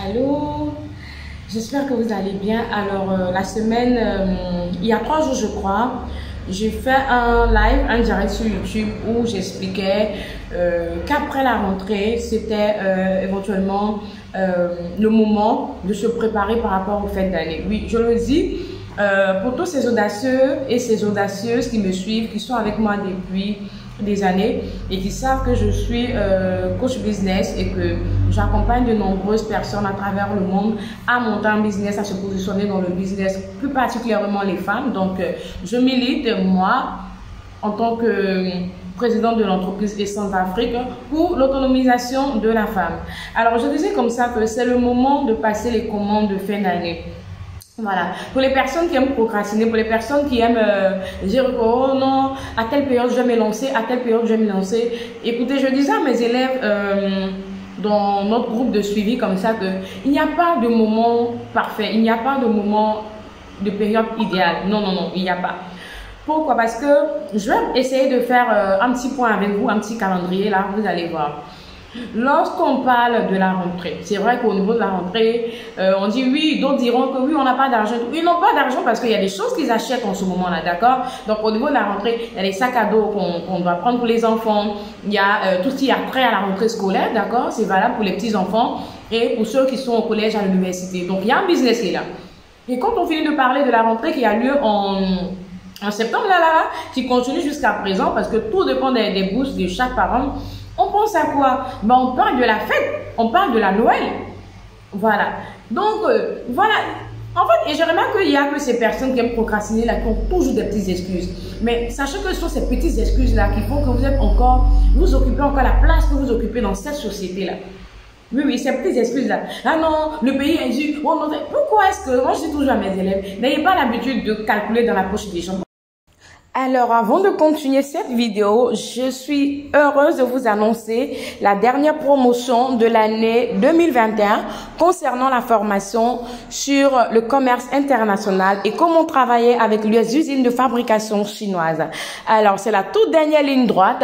Allô, j'espère que vous allez bien. Alors, la semaine, il y a 3 jours, je crois, j'ai fait un live, un direct sur YouTube où j'expliquais qu'après la rentrée, c'était éventuellement le moment de se préparer par rapport aux fêtes d'année. Oui, je le dis pour tous ces audacieux et ces audacieuses qui me suivent, qui sont avec moi depuis des années et qui savent que je suis coach business et que j'accompagne de nombreuses personnes à travers le monde à monter un business, à se positionner dans le business, plus particulièrement les femmes. Donc, je milite, moi, en tant que présidente de l'entreprise Essence Afrique, pour l'autonomisation de la femme. Alors, je disais comme ça que c'est le moment de passer les commandes de fin d'année. Voilà, pour les personnes qui aiment procrastiner, pour les personnes qui aiment dire oh non, à telle période je vais me lancer, à telle période je vais me lancer. Écoutez, je disais à mes élèves dans notre groupe de suivi comme ça que il n'y a pas de moment parfait, il n'y a pas de moment de période idéale. Non, non, non, il n'y a pas. Pourquoi? Parce que je vais essayer de faire un petit point avec vous, un petit calendrier là, vous allez voir. Lorsqu'on parle de la rentrée, c'est vrai qu'au niveau de la rentrée, on dit oui, d'autres diront que oui, on n'a pas d'argent. Ils n'ont pas d'argent parce qu'il y a des choses qu'ils achètent en ce moment-là, d'accord? Donc au niveau de la rentrée, il y a les sacs à dos qu'on doit prendre pour les enfants. Il y a tout ce qui a trait à la rentrée scolaire, d'accord? C'est valable pour les petits-enfants et pour ceux qui sont au collège, à l'université. Donc il y a un business qui est là. Et quand on finit de parler de la rentrée qui a lieu en septembre, qui continue jusqu'à présent, parce que tout dépend des bourses de chaque parent, on pense à quoi? Ben, on parle de la fête, on parle de la Noël. Voilà. Donc, voilà. En fait, et je remarque qu'il y a que ces personnes qui aiment procrastiner là, qui ont toujours des petites excuses. Mais sachez que ce sont ces petites excuses-là qui font que vous occupez encore la place que vous occupez dans cette société-là. Oui, oui, ces petites excuses-là. Ah non, le pays est dur. Oh non, pourquoi est-ce que, moi je dis toujours à mes élèves, n'ayez pas l'habitude de calculer dans la poche des gens. Alors, avant de continuer cette vidéo, je suis heureuse de vous annoncer la dernière promotion de l'année 2021 concernant la formation sur le commerce international et comment travailler avec les usines de fabrication chinoises. Alors, c'est la toute dernière ligne droite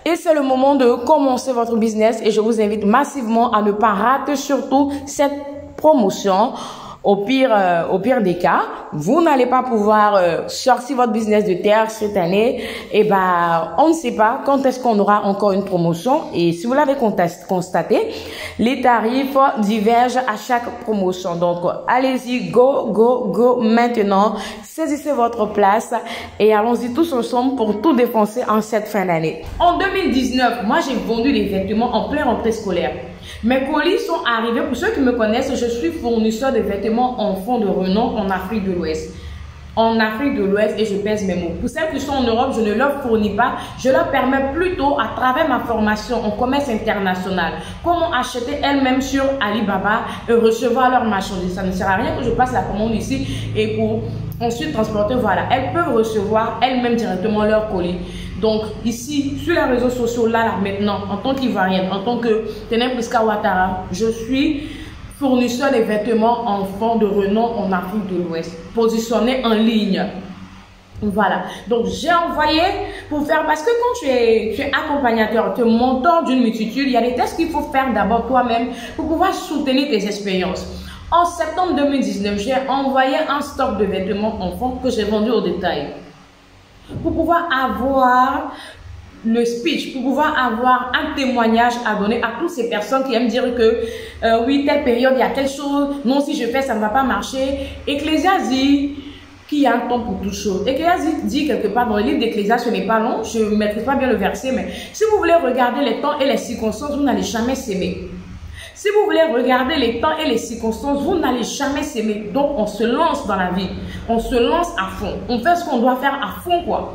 et c'est le moment de commencer votre business et je vous invite massivement à ne pas rater surtout cette promotion. Au pire des cas, vous n'allez pas pouvoir sortir votre business de terre cette année. Et ben, on ne sait pas quand est-ce qu'on aura encore une promotion. Et si vous l'avez constaté, les tarifs divergent à chaque promotion. Donc, allez-y, go maintenant. Saisissez votre place et allons-y tous ensemble pour tout défoncer en cette fin d'année. En 2019, moi, j'ai vendu des vêtements en pleine rentrée scolaire. Mes colis sont arrivés, pour ceux qui me connaissent, je suis fournisseur de vêtements enfants de renom en Afrique de l'Ouest. En Afrique de l'Ouest et je pèse mes mots. Pour celles qui sont en Europe, je ne leur fournis pas. Je leur permets plutôt, à travers ma formation en commerce international, comment acheter elles-mêmes sur Alibaba et recevoir leurs marchandises. Ça ne sert à rien que je passe la commande ici et pour ensuite transporter. Voilà, elles peuvent recevoir elles-mêmes directement leurs colis. Donc ici, sur les réseaux sociaux, là maintenant, en tant qu'Ivoirienne, en tant que Tenem Priska Ouattara, je suis fournisseur des vêtements enfants de renom en Afrique de l'Ouest, positionné en ligne. Voilà, donc j'ai envoyé pour faire, parce que quand tu es accompagnateur, tu es mentor d'une multitude, il y a des tests qu'il faut faire d'abord toi-même pour pouvoir soutenir tes expériences. En septembre 2019, j'ai envoyé un stock de vêtements enfants que j'ai vendu au détail. Pour pouvoir avoir le speech, pour pouvoir avoir un témoignage à donner à toutes ces personnes qui aiment dire que oui, telle période, il y a telle chose, non, si je fais, ça ne va pas marcher. Ecclésiaste dit qu'il y a un temps pour toute chose. Ecclésiaste dit quelque part dans le livre d'Ecclésiaste, ce n'est pas long, je ne maîtrise pas bien le verset, mais si vous voulez regarder les temps et les circonstances, vous n'allez jamais s'aimer. Si vous voulez regarder les temps et les circonstances, vous n'allez jamais s'aimer. Donc, on se lance dans la vie. On se lance à fond. On fait ce qu'on doit faire à fond, quoi.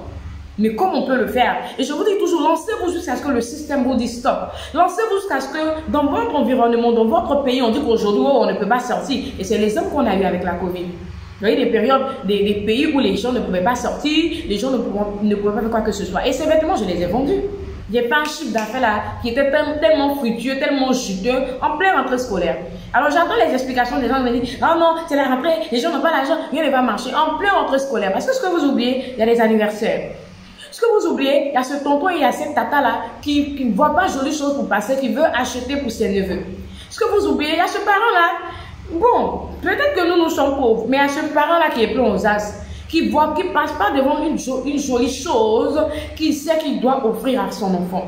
Mais comment on peut le faire? Et je vous dis toujours, lancez-vous jusqu'à ce que le système vous dise stop. Lancez-vous jusqu'à ce que dans votre environnement, dans votre pays, on dit qu'aujourd'hui, oh, on ne peut pas sortir. Et c'est l'exemple qu'on a eu avec la Covid. Vous voyez, des périodes, des pays où les gens ne pouvaient pas sortir, les gens ne pouvaient pas faire quoi que ce soit. Et ces vêtements, je les ai vendus. Il n'y a pas un chiffre d'affaires là qui était tellement fructueux, tellement juteux en pleine rentrée scolaire. Alors j'entends les explications des gens qui me disent oh non, c'est la rentrée, les gens n'ont pas l'argent, rien ne va marcher en pleine rentrée scolaire. Parce que ce que vous oubliez, il y a les anniversaires. Ce que vous oubliez, il y a ce tonton et il y a cette tata là qui ne voit pas jolie chose pour passer, qui veut acheter pour ses neveux. Ce que vous oubliez, il y a ce parent-là. Bon, peut-être que nous sommes pauvres, mais il y a ce parent-là qui est plein aux as, qui passe pas devant une jolie chose, qui sait qu'il doit offrir à son enfant.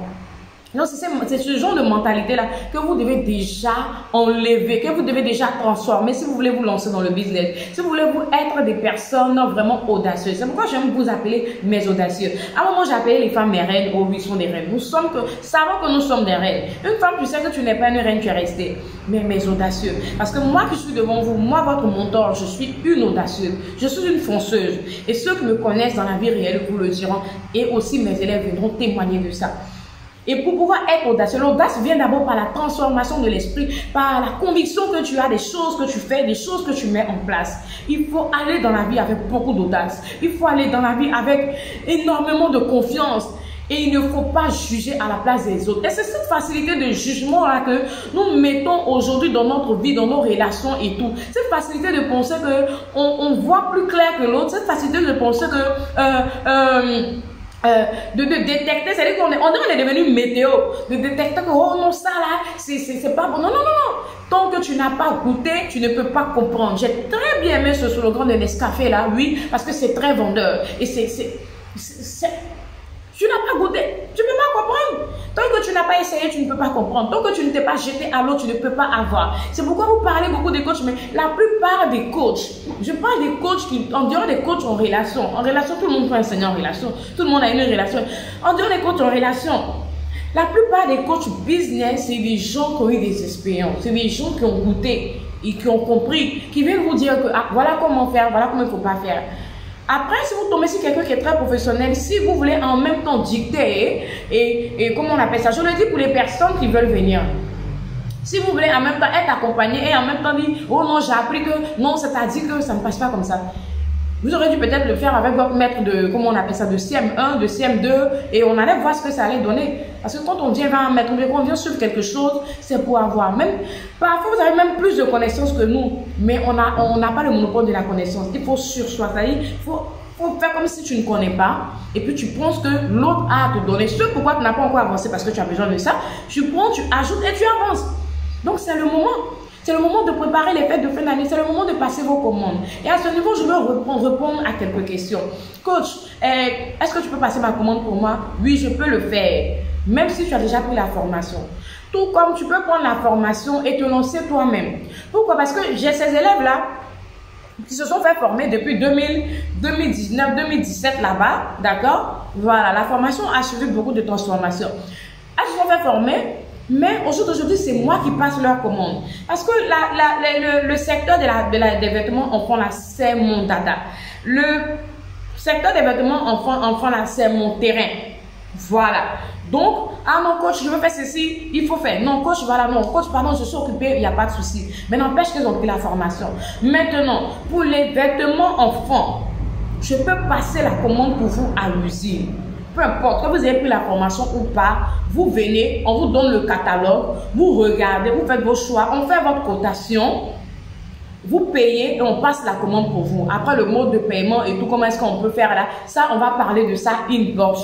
Donc, c'est ce genre de mentalité-là que vous devez déjà enlever, que vous devez déjà transformer si vous voulez vous lancer dans le business, si vous voulez vous être des personnes vraiment audacieuses. C'est pourquoi j'aime vous appeler mes audacieux. À un moment, j'appelais les femmes mes reines. Oh oui, ils sont des reines. Savons que nous sommes des reines. Une femme, tu sais que tu n'es pas une reine, tu es restée. Mais mes audacieux. Parce que moi qui suis devant vous, moi, votre mentor, je suis une audacieuse. Je suis une fonceuse. Et ceux qui me connaissent dans la vie réelle vous le diront. Et aussi mes élèves viendront témoigner de ça. Et pour pouvoir être audacieux, l'audace vient d'abord par la transformation de l'esprit, par la conviction que tu as des choses que tu fais, des choses que tu mets en place. Il faut aller dans la vie avec beaucoup d'audace. Il faut aller dans la vie avec énormément de confiance. Et il ne faut pas juger à la place des autres. Et c'est cette facilité de jugement-là que nous mettons aujourd'hui dans notre vie, dans nos relations et tout. Cette facilité de penser qu'on voit plus clair que l'autre. Cette facilité de penser que... de détecter, c'est-à-dire qu'on est devenu météo, de détecter que oh non, ça là, c'est pas bon. Non, non, non, non. Tant que tu n'as pas goûté, tu ne peux pas comprendre. J'ai très bien aimé ce slogan de Nescafé là, oui, parce que c'est très vendeur. Et tu n'as pas goûté, tu ne peux pas comprendre. Tant que tu n'as pas essayé, tu ne peux pas comprendre. Tant que tu ne t'es pas jeté à l'eau, tu ne peux pas avoir. C'est pourquoi vous parlez beaucoup des coachs, mais la plupart des coachs, je parle des coachs qui, en dehors des coachs en relation, tout le monde peut enseigner en relation, tout le monde a une relation. En dehors des coachs en relation, la plupart des coachs business, c'est des gens qui ont eu des expériences, c'est des gens qui ont goûté et qui ont compris, qui viennent vous dire que ah, voilà comment faire, voilà comment il ne faut pas faire. Après, si vous tombez sur quelqu'un qui est très professionnel, si vous voulez en même temps dicter et comment on appelle ça, je le dis pour les personnes qui veulent venir. Si vous voulez en même temps être accompagné et en même temps dire, oh non, j'ai appris que non, c'est-à-dire que ça ne passe pas comme ça. Vous aurez dû peut-être le faire avec votre maître de, comment on appelle ça, de CM1, de CM2, et on allait voir ce que ça allait donner. Parce que quand on vient vers un maître, on vient suivre quelque chose, c'est pour avoir même, parfois vous avez même plus de connaissances que nous, mais on n'a pas le monopole de la connaissance. Il faut sur soi, c'est-à-dire, il faut faire comme si tu ne connais pas, et puis tu penses que l'autre a à te donner ce pourquoi tu n'as pas encore avancé parce que tu as besoin de ça. Tu prends, tu ajoutes et tu avances. Donc c'est le moment. C'est le moment de préparer les fêtes de fin d'année. C'est le moment de passer vos commandes. Et à ce niveau, je veux répondre à quelques questions. Coach, est-ce que tu peux passer ma commande pour moi? Oui, je peux le faire. Même si tu as déjà pris la formation. Tout comme tu peux prendre la formation et te lancer toi-même. Pourquoi? Parce que j'ai ces élèves-là qui se sont fait former depuis 2019, 2017 là-bas. D'accord? Voilà, la formation a suivi beaucoup de transformations. Elles se sont fait former. Mais aujourd'hui, c'est moi qui passe leur commande. Parce que le secteur des vêtements enfants, là, c'est mon data. Le secteur des vêtements enfants, là, c'est mon terrain. Voilà. Donc, ah non, coach, je veux faire ceci, il faut faire. Non, coach, voilà, non, coach, pardon, je suis occupée, il n'y a pas de souci. Mais n'empêche qu'ils ont pris la formation. Maintenant, pour les vêtements enfants, je peux passer la commande pour vous à l'usine. Peu importe, que vous ayez pris la formation ou pas, vous venez, on vous donne le catalogue, vous regardez, vous faites vos choix, on fait votre cotation, vous payez et on passe la commande pour vous. Après le mode de paiement et tout, comment est-ce qu'on peut faire là, ça, on va parler de ça inbox.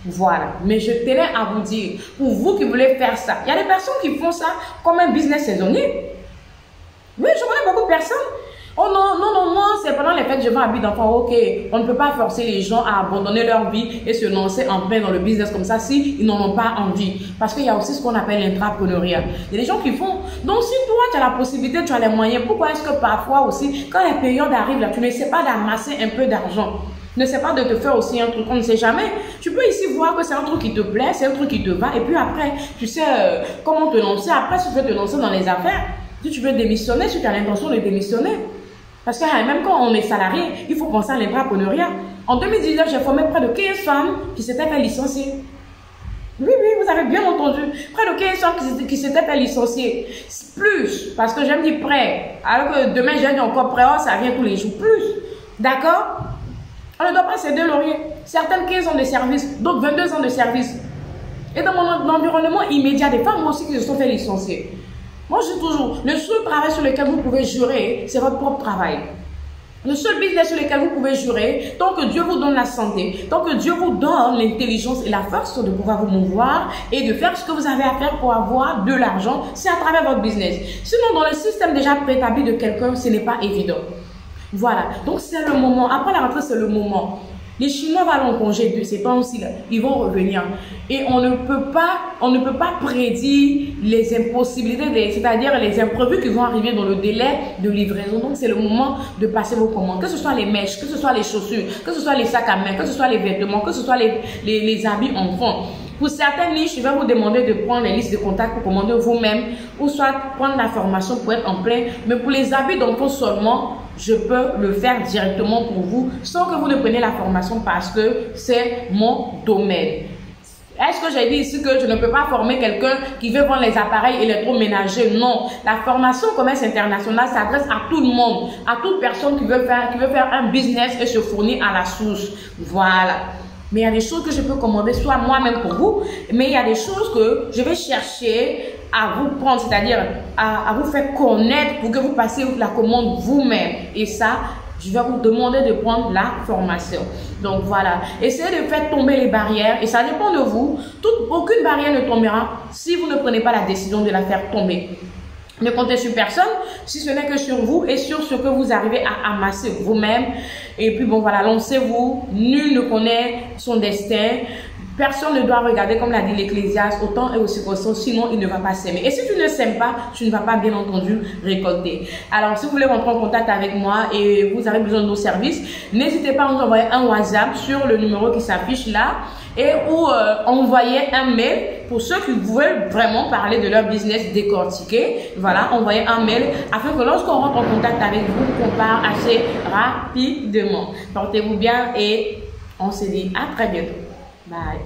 Voilà. Mais je tenais à vous dire, pour vous qui voulez faire ça, il y a des personnes qui font ça comme un business saisonnier. Oui, je connais beaucoup de personnes. Oh non, non, non, moi, c'est pendant les fêtes, je vais à but d'enfant. Ok, on ne peut pas forcer les gens à abandonner leur vie et se lancer en plein dans le business comme ça si ils n'en ont pas envie. Parce qu'il y a aussi ce qu'on appelle l'intrapreneuriat. Il y a des gens qui font. Donc, si toi, tu as la possibilité, tu as les moyens, pourquoi est-ce que parfois aussi, quand les périodes arrivent, là, tu ne sais pas d'amasser un peu d'argent? Ne sais pas de te faire aussi un truc, on ne sait jamais. Tu peux ici voir que c'est un truc qui te plaît, c'est un truc qui te va. Et puis après, tu sais comment te lancer. Après, si tu veux te lancer dans les affaires, si tu veux démissionner, si tu as l'intention de démissionner. Parce que même quand on est salarié, il faut penser à l'intrapreneuriat. En 2019, j'ai formé près de 15 femmes qui s'étaient fait licencier. Oui, oui, vous avez bien entendu. Près de 15 femmes qui s'étaient fait licencier. Plus, parce que j'aime dire prêt. Alors que demain, j'ai dit encore prêt, oh, ça vient tous les jours. Plus. D'accord? On ne doit pas céder laurier. Certaines 15 ans de service, d'autres 22 ans de service. Et dans mon environnement immédiat, des femmes aussi qui se sont fait licencier. Moi, je dis toujours, le seul travail sur lequel vous pouvez jurer, c'est votre propre travail. Le seul business sur lequel vous pouvez jurer, tant que Dieu vous donne la santé, tant que Dieu vous donne l'intelligence et la force de pouvoir vous mouvoir et de faire ce que vous avez à faire pour avoir de l'argent, c'est à travers votre business. Sinon, dans le système déjà préétabli de quelqu'un, ce n'est pas évident. Voilà, donc c'est le moment. Après la rentrée, c'est le moment. Les Chinois vont aller en congé de ces temps-ci, ils vont revenir. Et on ne peut pas prédire les impossibilités, c'est-à-dire les imprévus qui vont arriver dans le délai de livraison. Donc, c'est le moment de passer vos commandes. Que ce soit les mèches, que ce soit les chaussures, que ce soit les sacs à main, que ce soit les vêtements, que ce soit les habits enfants. Pour certaines niches, je vais vous demander de prendre les listes de contacts pour commander vous-même ou soit prendre la formation pour être en plein. Mais pour les habits d'enfants seulement, je peux le faire directement pour vous sans que vous ne preniez la formation parce que c'est mon domaine. Est-ce que j'ai dit ici que je ne peux pas former quelqu'un qui veut vendre les appareils électroménagers? Non. La formation commerce international s'adresse à tout le monde, à toute personne qui veut faire un business et se fournir à la source. Voilà. Mais il y a des choses que je peux commander soit moi-même pour vous, mais il y a des choses que je vais chercher à vous prendre, c'est-à-dire à vous faire connaître pour que vous passiez la commande vous-même. Et ça, je vais vous demander de prendre la formation. Donc voilà, essayez de faire tomber les barrières et ça dépend de vous. Aucune barrière ne tombera si vous ne prenez pas la décision de la faire tomber. Ne comptez sur personne, si ce n'est que sur vous et sur ce que vous arrivez à amasser vous-même. Et puis bon voilà, lancez-vous. Nul ne connaît son destin. Personne ne doit regarder, comme l'a dit l'Ecclésiaste, au temps et aux circonstances, sinon il ne va pas s'aimer. Et si tu ne s'aimes pas, tu ne vas pas bien entendu récolter. Alors si vous voulez rentrer en contact avec moi et vous avez besoin de nos services, n'hésitez pas à nous envoyer un WhatsApp sur le numéro qui s'affiche là et ou envoyer un mail pour ceux qui veulent vraiment parler de leur business décortiqué. Voilà, envoyez un mail afin que lorsqu'on rentre en contact avec vous, on part assez rapidement. Portez-vous bien et on se dit à très bientôt. Bye.